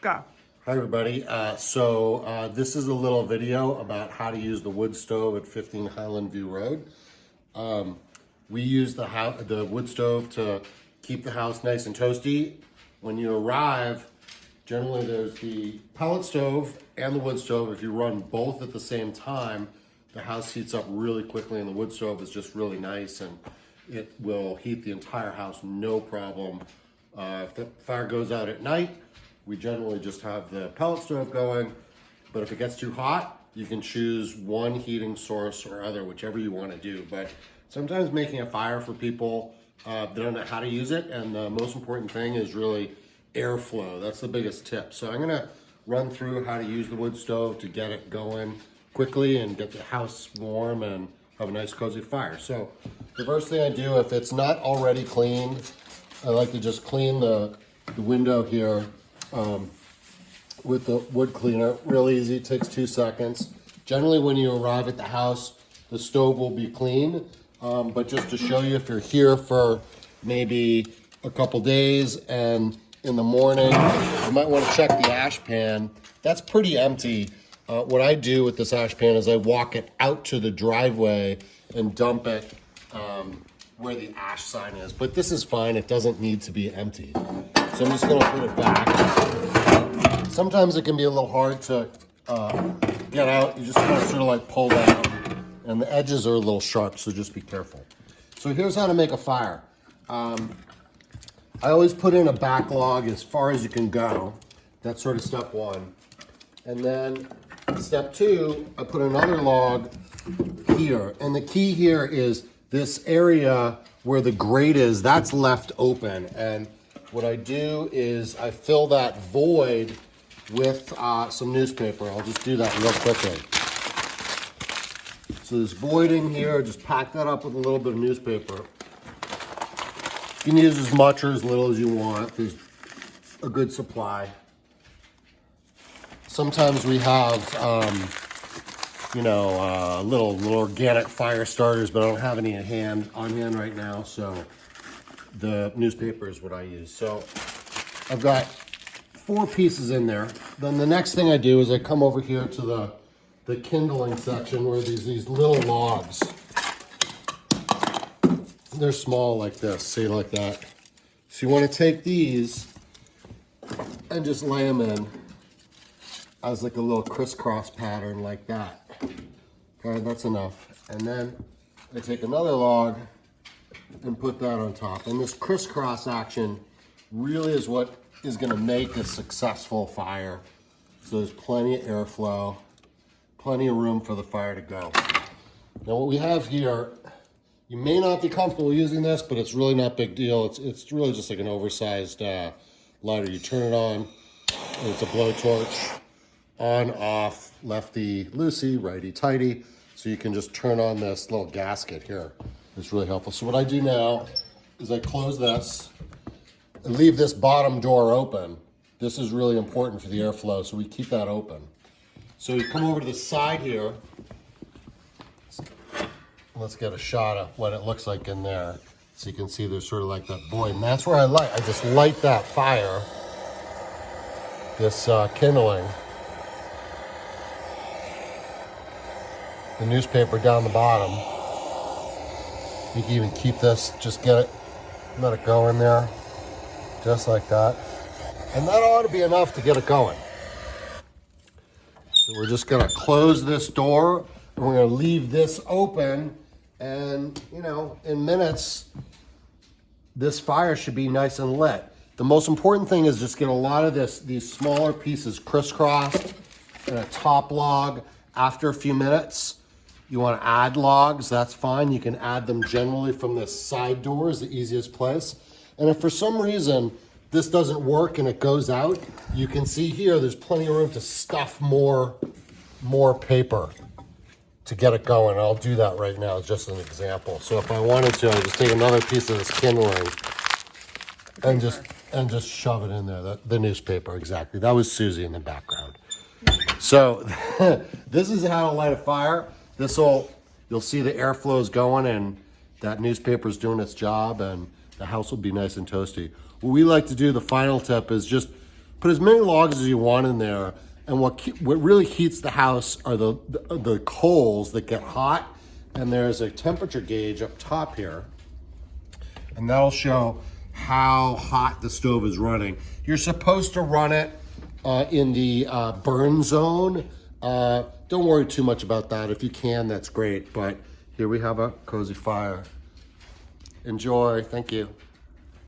Go. Hi everybody. This is a little video about how to use the wood stove at 15 Highland View Road. We use the wood stove to keep the house nice and toasty. When you arrive, generally there's the pellet stove and the wood stove. If you run both at the same time, the house heats up really quickly, and the wood stove is just really nice and it will heat the entire house no problem. If the fire goes out at night, we generally just have the pellet stove going, but if it gets too hot, you can choose one heating source or other, whichever you want to do. But sometimes making a fire for people, they don't know how to use it, and the most important thing is really airflow. That's the biggest tip. So I'm gonna run through how to use the wood stove to get it going quickly and get the house warm and have a nice cozy fire. So the first thing I do, if it's not already cleaned, I like to just clean the window here with the wood cleaner. Real easy, it takes 2 seconds. Generally when you arrive at the house, the stove will be clean, but just to show you, if you're here for maybe a couple days and in the morning, you might want to check the ash pan. That's pretty empty. What I do with this ash pan is I walk it out to the driveway and dump it where the ash sign is, but this is fine. It doesn't need to be empty. So I'm just gonna put it back. Sometimes it can be a little hard to get out. You just kind of sort of like pull down, and the edges are a little sharp, so just be careful. So here's how to make a fire. I always put in a backlog as far as you can go. That's sort of step one. And then step two, I put another log here. And the key here is this area where the grate is, that's left open. And what I do is I fill that void with some newspaper. I'll just do that real quickly. So this void in here, just pack that up with a little bit of newspaper. You can use as much or as little as you want. There's a good supply. Sometimes we have, little organic fire starters, but I don't have any on hand right now, so the newspaper is what I use. So I've got 4 pieces in there. Then the next thing I do is I come over here to the kindling section where these little logs. They're small like this, see, like that. So you want to take these and just lay them in as like a little crisscross pattern like that. Okay, that's enough. And then I take another log and put that on top. And this crisscross action really is what is gonna make a successful fire. So there's plenty of airflow, plenty of room for the fire to go. Now what we have here, you may not be comfortable using this, but it's really not a big deal. It's really just like an oversized lighter. You turn it on, and it's a blowtorch. On, off, lefty, loosey, righty, tighty. So you can just turn on this little gasket here. It's really helpful. So what I do now is I close this and leave this bottom door open. This is really important for the airflow, so we keep that open. So you come over to the side here. Let's get a shot of what it looks like in there. So you can see there's sort of like that void. And that's where I just light that fire, this kindling. The newspaper down the bottom. You can even keep this, just get it, let it go in there, just like that. And that ought to be enough to get it going. So we're just gonna close this door, and we're gonna leave this open, and in minutes, this fire should be nice and lit. The most important thing is just get a lot of these smaller pieces crisscrossed in a top log. After a few minutes, you want to add logs, that's fine. You can add them generally from this side door is the easiest place. And if for some reason this doesn't work and it goes out, you can see here there's plenty of room to stuff more paper to get it going. I'll do that right now as just an example. So if I wanted to, I just take another piece of this kindling and just shove it in there. The newspaper, exactly. That was Susie in the background. So this is how to light a fire. You'll see the airflow is going and that newspaper is doing its job, and the house will be nice and toasty. What we like to do, the final tip, is just put as many logs as you want in there. And what really heats the house are the coals that get hot. And there's a temperature gauge up top here. And that'll show how hot the stove is running. You're supposed to run it in the burn zone. Don't worry too much about that. If you can, that's great. But here we have a cozy fire. Enjoy. Thank you.